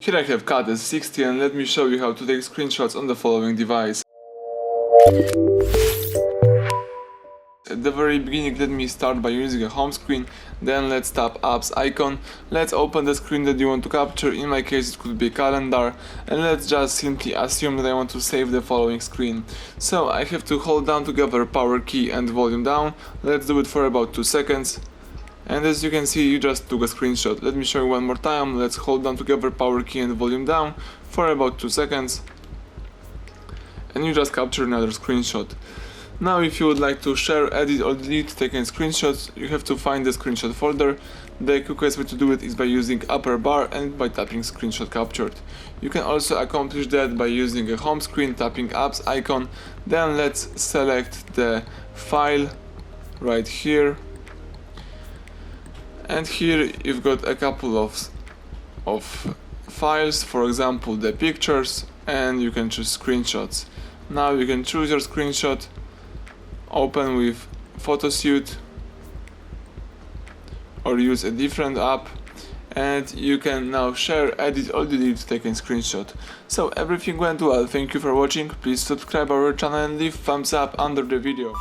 Here I have CAT S60 and let me show you how to take screenshots on the following device. At the very beginning, let me start by using a home screen, then let's tap apps icon, let's open the screen that you want to capture, in my case it could be a calendar, and let's just simply assume that I want to save the following screen. So I have to hold down together power key and volume down, let's do it for about 2 seconds. And as you can see, you just took a screenshot. Let me show you one more time. Let's hold down together power key and volume down for about 2 seconds. And you just captured another screenshot. Now if you would like to share, edit or delete taken screenshots, you have to find the screenshot folder. The quickest way to do it is by using upper bar and by tapping screenshot captured. You can also accomplish that by using a home screen, tapping apps icon. Then let's select the file right here. And here you've got a couple of files, for example the pictures, and you can choose screenshots. Now you can choose your screenshot, open with PhotoSuite or use a different app, and you can now share, edit or delete taken screenshot. So everything went well, thank you for watching, please subscribe our channel and leave thumbs up under the video.